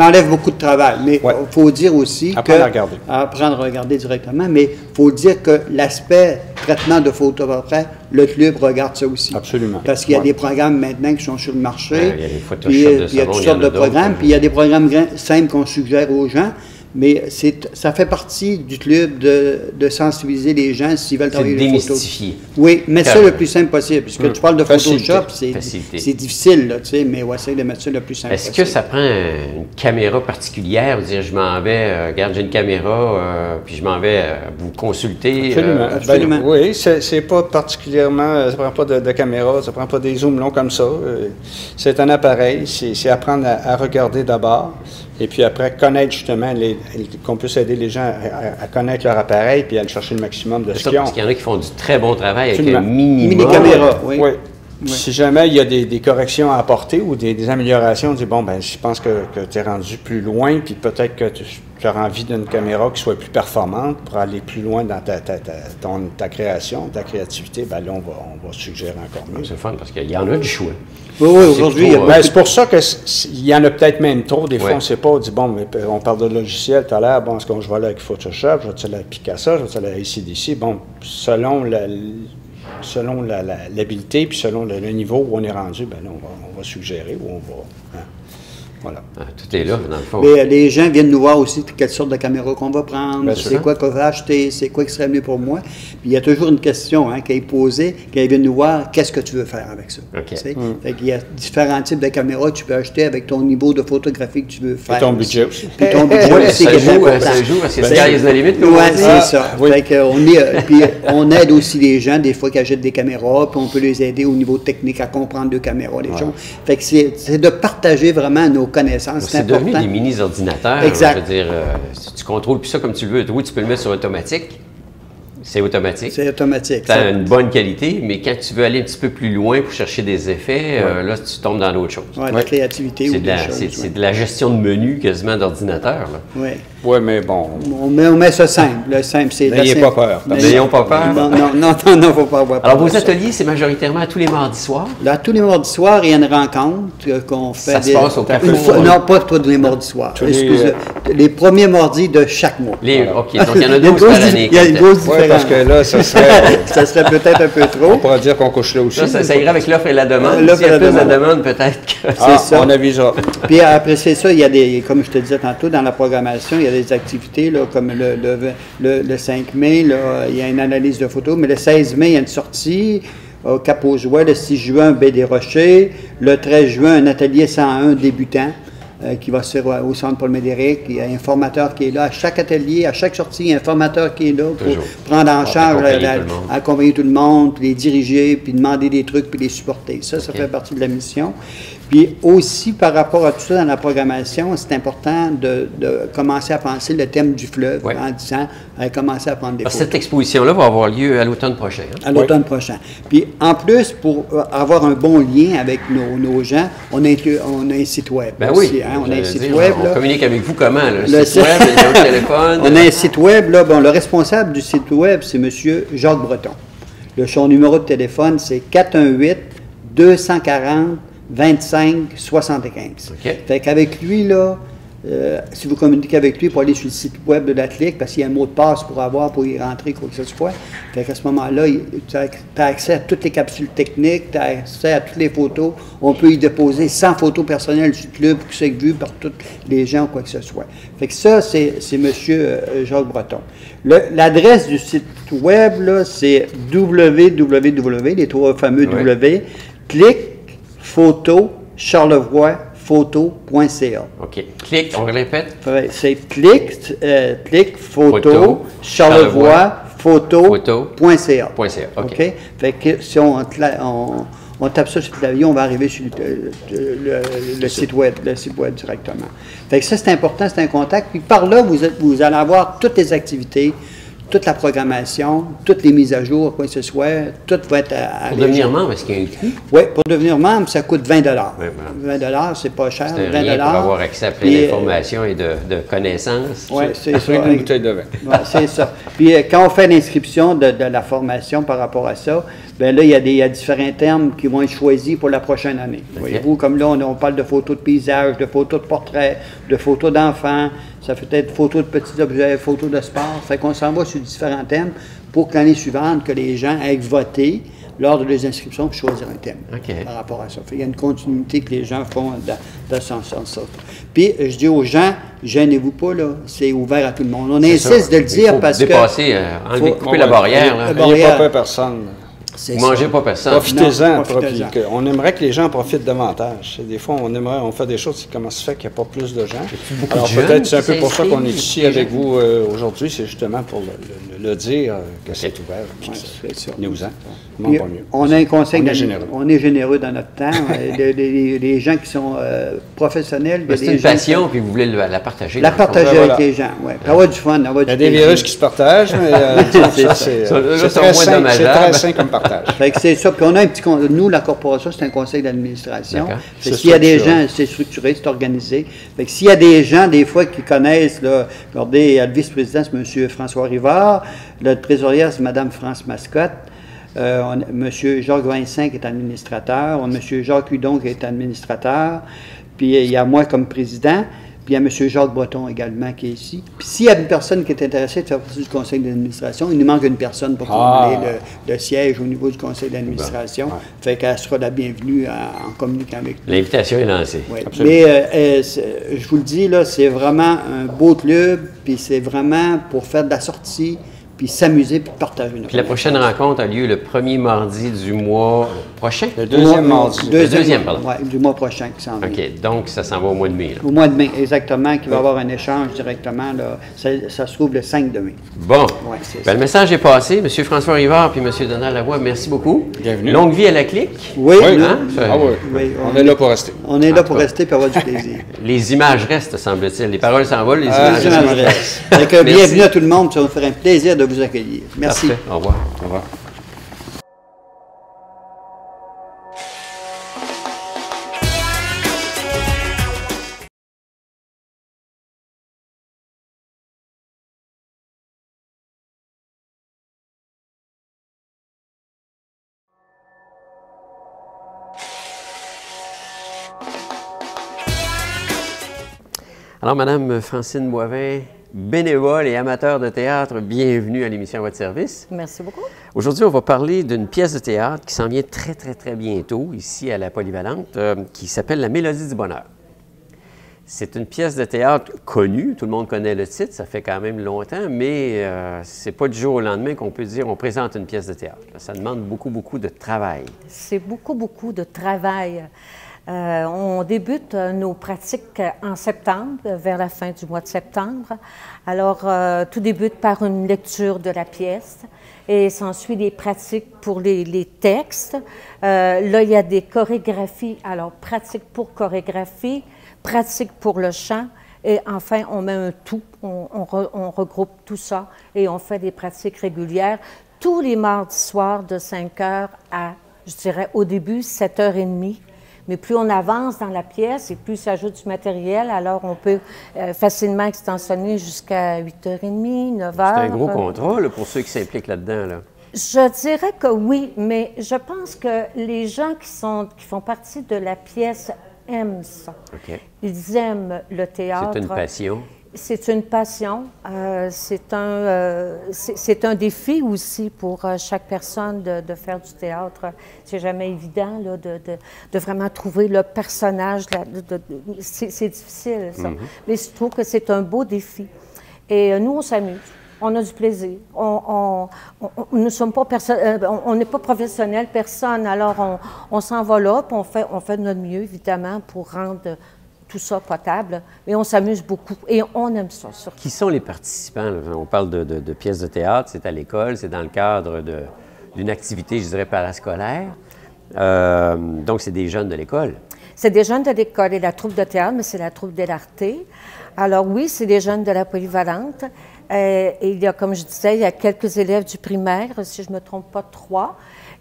enlève beaucoup de travail, mais il faut dire aussi apprendre à regarder directement, mais il faut dire que l'aspect traitement de photo après, le club regarde ça aussi. Absolument. Parce qu'il y a des programmes maintenant qui sont sur le marché, il y a des Photoshop puis il y a toutes sortes de programmes, puis il y a des programmes simples qu'on suggère aux gens. Mais ça fait partie du club de sensibiliser les gens s'ils veulent travailler les photos. Démystifier. Oui, mettre ça le plus simple possible. Puisque tu parles de Photoshop, c'est difficile, là, tu sais, mais on va essayer de mettre ça le plus simple possible. Est-ce que ça prend une caméra particulière? Dire, je m'en vais, regarde, j'ai une caméra, puis je m'en vais vous consulter. Absolument. Oui, c'est pas particulièrement, ça prend pas de caméra, ça prend pas des zooms longs comme ça. C'est un appareil, c'est apprendre à regarder d'abord. Et puis après, connaître justement, qu'on puisse aider les gens à connaître leur appareil puis à aller chercher le maximum de ce qu'ils ont. Parce qu'il y en a qui font du très bon travail avec un minimum. Mini-caméra, oui. Si jamais il y a des corrections à apporter ou des améliorations, on dit, bon, ben je pense que tu es rendu plus loin, puis peut-être que tu as envie d'une caméra qui soit plus performante pour aller plus loin dans ta création, ta créativité, ben là, on va suggérer encore mieux. C'est fun parce qu'il y en a du choix. Oui, aujourd'hui, c'est pour ça qu'il y en a peut-être même trop. Des fois, on ne sait pas. On dit, bon, mais on parle de logiciel tout à l'heure. Bon, est-ce que je vais aller avec Photoshop, je vais aller avec Picasso, je vais aller avec ACDC. Bon, selon l'habileté puis selon le niveau où on est rendu, ben là, on va suggérer ou on va... Voilà. Tout est là, dans le fond. Mais les gens viennent nous voir aussi quelle sorte de caméra qu'on va prendre, c'est quoi qu'on va acheter, c'est quoi qui serait mieux pour moi. Puis il y a toujours une question qui est posée quand ils viennent nous voir, qu'est-ce que tu veux faire avec ça? Fait qu'il y a différents types de caméras que tu peux acheter avec ton niveau de photographie que tu veux faire. Et ton budget aussi. Puis ton budget aussi. Ça joue parce que sky is the limit. Oui, c'est ça. Fait puis on aide aussi les gens, des fois, qui achètent des caméras, puis on peut les aider au niveau technique à comprendre les caméras, les choses. Fait que c'est de partager vraiment nos connaissances. C'est devenu des mini-ordinateurs. Exact. Je veux dire, tu contrôles plus ça comme tu le veux. Oui, tu peux le mettre sur automatique. C'est automatique. C'est automatique. Ça a une bonne qualité, mais quand tu veux aller un petit peu plus loin pour chercher des effets, là, tu tombes dans d'autres choses. Oui, la créativité ou des choses. C'est de la gestion de menu quasiment d'ordinateur. Oui. Oui, mais bon. On met ça simple. Le simple, c'est n'ayez pas peur. N'ayons pas peur. Non, faut pas avoir peur. Alors, vos ateliers, c'est majoritairement à tous les mardis soirs? Là, tous les mardis soirs, il y a une rencontre qu'on fait. Ça se passe au café? Non, pas tous les mardis soirs. Excusez. Les premiers mardis de chaque mois. OK, donc il y en a 12 par année. Il y a une grosse différence. Parce que là, ça serait... ça serait peut-être un peu trop. On pourrait dire qu'on couche là aussi. Ça irait avec l'offre et la demande. S'il y a plus de demande, peut-être que... C'est ça. On avisera. Puis après, c'est ça, il y a des... Comme je te disais tantôt, dans la programmation, il y a des activités, là, comme le 5 mai, là, il y a une analyse de photos, mais le 16 mai, il y a une sortie au Cap aux Joies, le 6 juin, Baie des Rochers, le 13 juin, un atelier 101 débutant qui va se faire au Centre Paul-Médéric. Il y a un formateur qui est là. À chaque atelier, à chaque sortie, il y a un formateur qui est là pour prendre en charge, accompagner tout le monde, puis les diriger, puis demander des trucs, puis les supporter. Ça fait partie de la mission. Puis aussi, par rapport à tout ça dans la programmation, c'est important de commencer à penser le thème du fleuve en disant, commencer à prendre des photos. Cette exposition-là va avoir lieu à l'automne prochain. À l'automne prochain. Puis en plus, pour avoir un bon lien avec nos gens, on a un site web. Ben aussi, oui. On a un site web. On communique avec vous comment? Le site web, le numéro de téléphone? On a un site web. Là, le responsable du site web, c'est M. Jacques Breton. Son numéro de téléphone, c'est 418 240 25 75. OK. Fait qu'avec lui, là, si vous communiquez avec lui pour aller sur le site web de la clique, parce qu'il y a un mot de passe pour y rentrer, quoi que ce soit, fait qu'à ce moment-là, tu as accès à toutes les capsules techniques, tu as accès à toutes les photos. On peut y déposer 100 photos personnelles sur le club, qui sont vues par tous les gens, quoi que ce soit. Fait que ça, c'est M. Jacques Breton. L'adresse du site web, là, c'est www, les trois fameux W, clique, photo, Charlevoix, photo.ca. OK. Clique, on répète. C'est clique, photo, Charlevoix, photo.ca. OK. Fait que si on tape ça sur le clavier, on va arriver sur le site web directement. Fait que ça, c'est important, c'est un contact. Puis par là, vous allez avoir toutes les activités, toute la programmation, toutes les mises à jour, quoi que ce soit, tout va être à Pour devenir membre, est-ce qu'il y a un coût? Oui, pour devenir membre, ça coûte 20 Oui, voilà. 20 c'est pas cher. C'est 20 rien pour avoir accès à plein d'informations et de connaissances. Oui, c'est ça. Une bouteille de vin. Ouais, c'est ça. Puis quand on fait l'inscription de la formation par rapport à ça, bien là, il y a différents termes qui vont être choisis pour la prochaine année. Okay. Voyez-vous, comme là, on parle de photos de paysages, de photos de portraits, de photos d'enfants, ça peut être photos de petits objets, photos de sport. Fait qu'on s'en va sur différents thèmes pour que l'année suivante, que les gens aient voté lors de les inscriptions pour choisir un thème par rapport à ça. Fait, il y a une continuité que les gens font dans ce sens-là. Puis, je dis aux gens, gênez-vous pas, là, c'est ouvert à tout le monde. On insiste de le dire parce que... Couper la barrière. Il n'y a pas peur personne. Mangez pas personne. Profitez-en. On aimerait que les gens profitent davantage. Des fois, on fait des choses, comment se fait qu'il n'y a pas plus de gens. Alors peut-être c'est un peu pour ça qu'on est ici avec vous aujourd'hui, c'est justement pour le dire que c'est ouvert. Venez-vous-en. On a un conseil. On est généreux. On est généreux dans notre temps. Les gens qui sont professionnels. C'est une passion, puis vous voulez la partager. La partager avec les gens, oui. Avoir du fun, avoir du Il y a des virus qui se partagent, mais c'est très sain comme partage. Fait que c'est ça. Puis on a un petit... Nous, la corporation, c'est un conseil d'administration. S'il y a des gens, c'est structuré, c'est organisé. Fait que s'il y a des gens, des fois, qui connaissent, là, regardez, le vice-président, c'est M. François Rivard, le trésorier, c'est Mme France Mascotte, M. Jacques Vincent qui est administrateur, on a M. Jacques Hudon qui est administrateur, puis il y a moi comme président. Puis il y a M. Jacques Breton également qui est ici. Puis s'il y a une personne qui est intéressée de faire partie du conseil d'administration, il nous manque une personne pour combler le siège au niveau du conseil d'administration. Fait qu'elle sera la bienvenue en communiquant avec nous. L'invitation est lancée. Oui. Mais je vous le dis, là, c'est vraiment un beau club, puis c'est vraiment pour faire de la sortie, puis s'amuser, puis partager. Puis la prochaine rencontre a lieu le premier mardi du mois prochain? Le deuxième mardi. Le deuxième, pardon. Oui, du mois prochain qui s'en vient. OK, donc ça s'en va au mois de mai. Là. Au mois de mai, exactement, qu'il va y avoir un échange directement. Là. Ça se trouve le 5 de mai. Bon, ouais, le message est passé. M. François Rivard puis M. Donald Lavoie, merci beaucoup. Bienvenue. Longue vie à la clique. Oui, oui. On est là pour rester. On est là pour rester et avoir du plaisir. Les images restent, semble-t-il. Les paroles s'envolent, les images restent. Donc, bienvenue à tout le monde. Ça va me faire un plaisir de vous accueillir. Merci. Parfait. Au revoir. Au revoir. Alors, Madame Francine Boivin, bénévole et amateur de théâtre, bienvenue à l'émission à votre service. Merci beaucoup. Aujourd'hui, on va parler d'une pièce de théâtre qui s'en vient très, très, très bientôt, ici à la Polyvalente, qui s'appelle La Mélodie du Bonheur. C'est une pièce de théâtre connue, tout le monde connaît le titre, ça fait quand même longtemps, mais c'est pas du jour au lendemain qu'on peut dire on présente une pièce de théâtre. Ça demande beaucoup, beaucoup de travail. C'est beaucoup, beaucoup de travail. On débute nos pratiques en septembre, vers la fin du mois de septembre. Alors, tout débute par une lecture de la pièce et s'ensuit des pratiques pour les textes. Là, il y a des chorégraphies, alors pratique pour chorégraphie, pratique pour le chant et enfin, on met un tout, on regroupe tout ça et on fait des pratiques régulières tous les mardis soirs de 5 heures à, je dirais, au début, 7h30. Mais plus on avance dans la pièce et plus ça ajoute du matériel, alors on peut facilement extensionner jusqu'à 8h30, 9h. C'est un gros contrat là, pour ceux qui s'impliquent là-dedans. Là. Je dirais que oui, mais je pense que les gens qui font partie de la pièce aiment ça. OK. Ils aiment le théâtre. C'est une passion. C'est une passion. C'est un défi aussi pour chaque personne de faire du théâtre. C'est jamais évident là, de vraiment trouver le personnage. C'est difficile, ça. Mais je trouve que c'est un beau défi. Et nous, on s'amuse. On a du plaisir. On n'est pas professionnel, personne. Alors, on s'en va là, puis on fait de notre mieux, évidemment, pour rendre tout ça potable. Mais on s'amuse beaucoup et on aime ça, surtout. Qui sont les participants? Là? On parle de pièces de théâtre, c'est à l'école, c'est dans le cadre d'une activité, je dirais, parascolaire. Donc, c'est des jeunes de l'école. C'est des jeunes de l'école et la troupe de théâtre, mais c'est la troupe d'Elarté. Alors oui, c'est des jeunes de la polyvalente. Et il y a, comme je disais, il y a quelques élèves du primaire, si je ne me trompe pas, 3.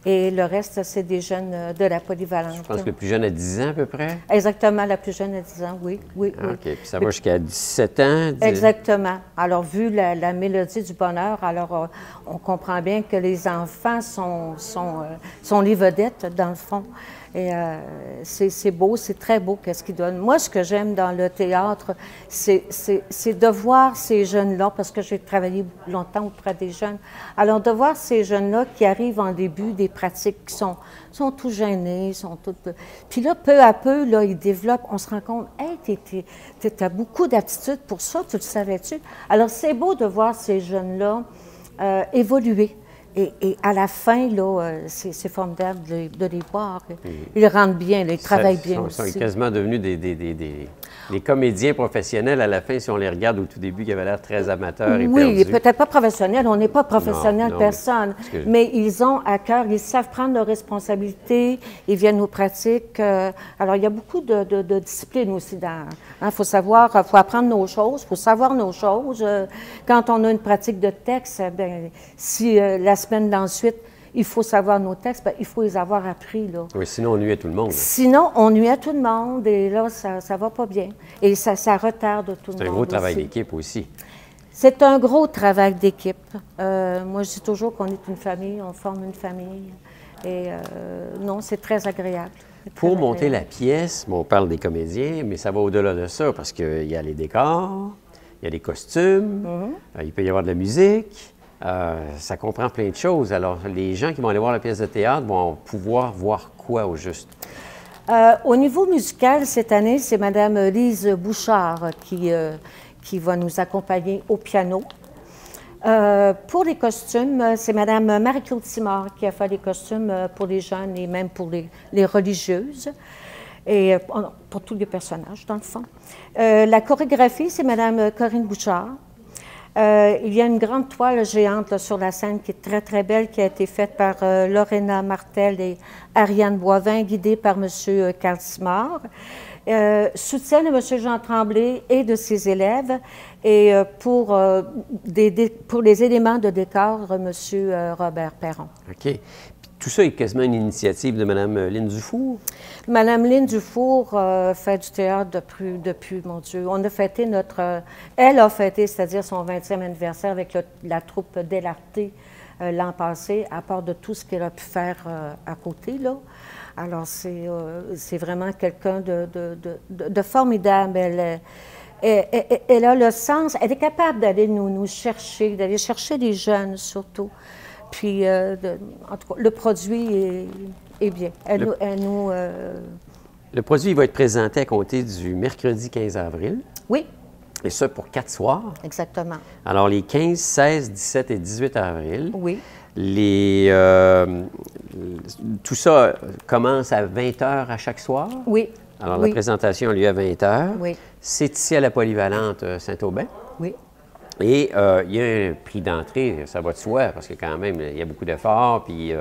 Et le reste, c'est des jeunes de la polyvalente. Je pense que le plus jeune a 10 ans à peu près. Exactement, la plus jeune a 10 ans, oui. OK, puis ça va jusqu'à 17 ans? Exactement. Alors, vu la mélodie du bonheur, alors on comprend bien que les enfants sont les vedettes, dans le fond. Et c'est beau, c'est très beau qu'est-ce qu'ils donnent. Moi, ce que j'aime dans le théâtre, c'est de voir ces jeunes-là, parce que j'ai travaillé longtemps auprès des jeunes, alors de voir ces jeunes-là qui arrivent en début des pratiques, qui sont tout gênés, sont tout... Puis là, peu à peu, là, ils développent, on se rend compte, « Hey, tu as beaucoup d'aptitude pour ça, tu le savais-tu? » Alors, c'est beau de voir ces jeunes-là évoluer. Et à la fin, là, c'est formidable de les voir. Ils rentrent bien, ils travaillent bien aussi. Ils sont quasiment devenus des comédiens professionnels à la fin, si on les regarde au tout début, qui avaient l'air très amateurs et perdus. Oui, peut-être pas professionnels, on n'est pas professionnels, personne. Mais ils ont à cœur, ils savent prendre leurs responsabilités, ils viennent aux pratiques. Alors, il y a beaucoup de discipline aussi. Il faut savoir, il faut apprendre nos choses, il faut savoir nos choses. Quand on a une pratique de texte, bien, si la semaine d'ensuite, il faut savoir nos textes, bien, il faut les avoir appris. Là. Oui, sinon on nuit à tout le monde. Là. Sinon, on nuit à tout le monde et là, ça ne va pas bien. Et ça retarde tout le monde. C'est un gros travail d'équipe aussi. C'est un gros travail d'équipe. Moi, je dis toujours qu'on est une famille, on forme une famille. Et non, c'est très agréable. Pour monter la pièce, bon, on parle des comédiens, mais ça va au-delà de ça parce qu'il y a les décors, il y a les costumes, il peut y avoir de la musique. Ça comprend plein de choses. Alors, les gens qui vont aller voir la pièce de théâtre vont pouvoir voir quoi au juste? Au niveau musical, cette année, c'est Mme Lise Bouchard qui va nous accompagner au piano. Pour les costumes, c'est Mme Marie-Claude Simard qui a fait les costumes pour les jeunes et même pour les religieuses. Et pour tous les personnages, dans le fond. La chorégraphie, c'est Mme Corinne Bouchard. Il y a une grande toile géante là, sur la scène qui est très, très belle, qui a été faite par Lorena Martel et Ariane Boivin, guidée par M. Carl Simard. Soutien de M. Jean Tremblay et de ses élèves. Et pour les éléments de décor, M. Robert Perron. OK. Tout ça est quasiment une initiative de Mme Lynne Dufour? Mme Lynne Dufour fait du théâtre depuis, mon Dieu, on a fêté elle a fêté, c'est-à-dire son 20e anniversaire avec la troupe d'Elarté l'an passé, à part de tout ce qu'elle a pu faire à côté, là. Alors, c'est vraiment quelqu'un de formidable. Elle a le sens, elle est capable d'aller nous chercher, d'aller chercher les jeunes surtout. Puis, en tout cas, le produit est bien. Le produit va être présenté à compter du mercredi 15 avril. Oui. Et ça pour 4 soirs. Exactement. Alors, les 15, 16, 17 et 18 avril. Oui. Tout ça commence à 20 h à chaque soir. Oui. Alors, la présentation a lieu à 20 h. Oui. C'est ici à la Polyvalente Saint-Aubin. Oui. Et il y a un prix d'entrée, ça va de soi, parce que quand même, il y a beaucoup d'efforts, puis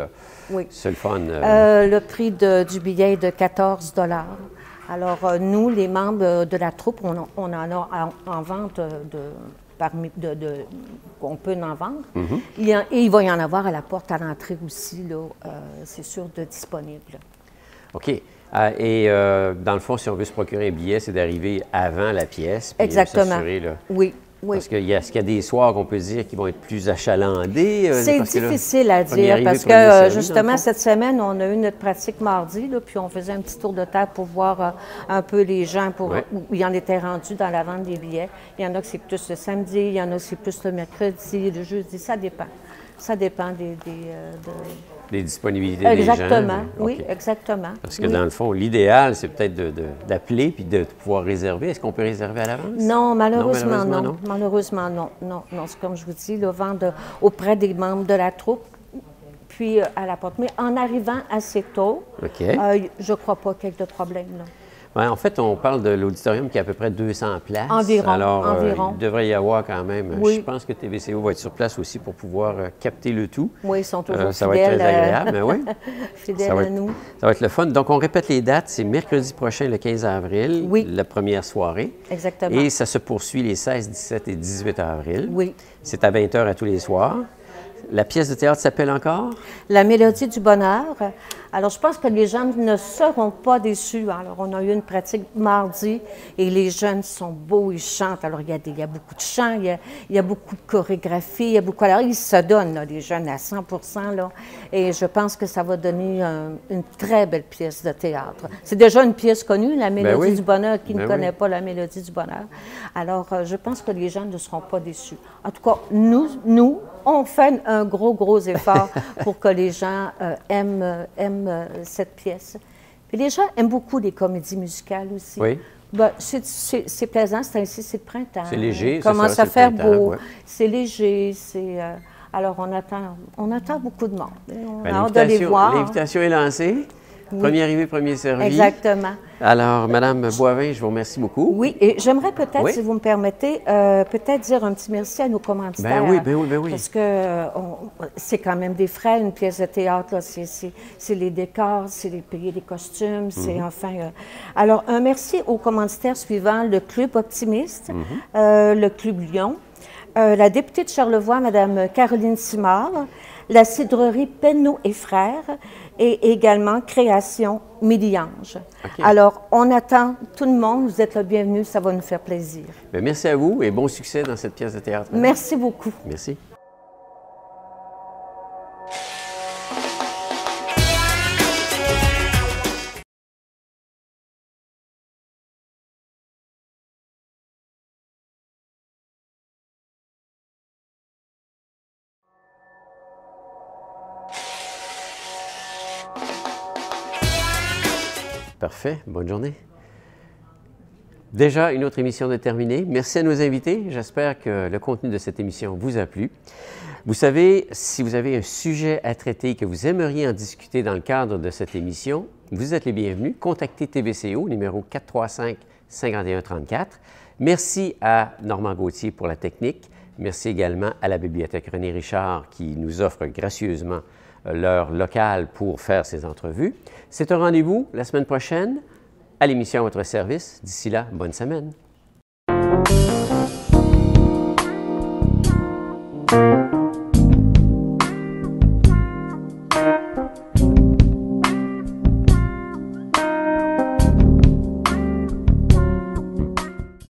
c'est le fun. Le prix du billet est de 14 $. Alors, nous, les membres de la troupe, on en a en vente on peut en vendre. Et il va y en avoir à la porte à l'entrée aussi, là, c'est sûr, de disponible. OK. Dans le fond, si on veut se procurer un billet, c'est d'arriver avant la pièce. Puis exactement. Là, oui. Oui. Parce est-ce qu'il y a des soirs qu'on peut dire qui vont être plus achalandés? C'est difficile à dire parce que justement, cette semaine, on a eu notre pratique mardi, là, puis on faisait un petit tour de table pour voir un peu les gens où ils en étaient rendus dans la vente des billets. Il y en a que c'est plus le samedi, il y en a que c'est plus le mercredi, le jeudi, ça dépend. Ça dépend des disponibilités des gens. Exactement, oui, exactement. Parce que dans le fond, l'idéal, c'est peut-être d'appeler puis de pouvoir réserver. Est-ce qu'on peut réserver à l'avance? Non, malheureusement non. Malheureusement non. Non, c'est comme je vous dis, le vendre auprès des membres de la troupe, puis à la porte. Mais en arrivant assez tôt, je ne crois pas qu'il y ait de problème, là. Ouais, en fait, on parle de l'auditorium qui a à peu près 200 places. Environ. Alors, environ. Il devrait y avoir quand même. Oui. Je pense que TVCO va être sur place aussi pour pouvoir capter le tout. Oui, ils sont toujours ça va être très agréable, mais oui. Fidèles à nous. Ça va être le fun. Donc, on répète les dates. C'est mercredi prochain, le 15 avril, oui. La première soirée. Exactement. Et ça se poursuit les 16, 17 et 18 avril. Oui. C'est à 20 h à tous les soirs. La pièce de théâtre s'appelle encore? La Mélodie du bonheur. Alors, je pense que les gens ne seront pas déçus. Alors, on a eu une pratique mardi et les jeunes sont beaux, ils chantent. Alors, il y a beaucoup de chants, il y a beaucoup de chorégraphie, il y a beaucoup... Alors, ils se donnent, là, les jeunes, à 100%, là. Et je pense que ça va donner une très belle pièce de théâtre. C'est déjà une pièce connue, La Mélodie du bonheur, qui ne connaît pas La Mélodie du bonheur. Alors, je pense que les gens ne seront pas déçus. En tout cas, nous, on fait un gros effort pour que les gens aiment cette pièce. Puis les gens aiment beaucoup les comédies musicales aussi. Oui. Ben, c'est plaisant, c'est le printemps. C'est léger, ça commence à faire beau. Ouais. C'est léger, alors on attend beaucoup de monde. On a hâte d'aller voir. L'invitation est lancée. Oui. Premier arrivé, premier servi. Exactement. Alors, Mme Boivin, je vous remercie beaucoup. Oui, et j'aimerais peut-être, si vous me permettez, peut-être dire un petit merci à nos commanditaires. Ben oui. Parce que c'est quand même des frais, une pièce de théâtre, c'est les décors, c'est les payer les costumes, c'est enfin... Alors, un merci aux commanditaires suivants, le Club Optimiste, le Club Lyon, la députée de Charlevoix, Mme Caroline Simard, la cidrerie Penneau et Frères, et également Création Midi-Ange. Okay. Alors, on attend tout le monde. Vous êtes le bienvenu. Ça va nous faire plaisir. Bien, merci à vous et bon succès dans cette pièce de théâtre. Merci beaucoup. Merci. Parfait. Bonne journée. Déjà, une autre émission de terminée. Merci à nos invités. J'espère que le contenu de cette émission vous a plu. Vous savez, si vous avez un sujet à traiter et que vous aimeriez en discuter dans le cadre de cette émission, vous êtes les bienvenus. Contactez TVCO, numéro 435-5134. Merci à Normand Gauthier pour la technique. Merci également à la Bibliothèque René Richard qui nous offre gracieusement leur local pour faire ces entrevues. C'est un rendez-vous la semaine prochaine à l'émission à votre service. D'ici là, bonne semaine.